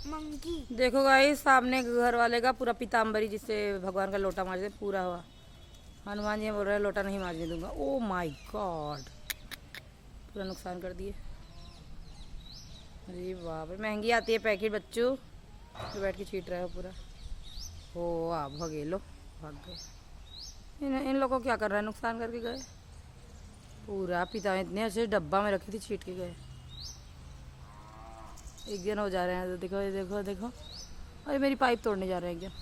Monkey. देखो guys, सामने घर वाले का पूरा पीताम्बरी जिससे भगवान का लोटा मारते पूरा हुआ। हनुमान जी बोल रहे हैं लोटा नहीं मारने दूंगा। ओ माय गॉड, पूरा नुकसान कर दिए। अरे बाप रे, महंगी आती है पैकेट बच्चों, जो बैठ के छीट रहे हो पूरा। ओ आप भगे लो, भाग गए। इन लोगों को क्या कर रहा है, नुकसान करके गए पूरा। पिता इतने अच्छे डब्बा में रखी थी, छीट के गए। एक जन हो जा रहे हैं तो देखो देखो देखो, अरे मेरी पाइप तोड़ने जा रहे हैं एकदम।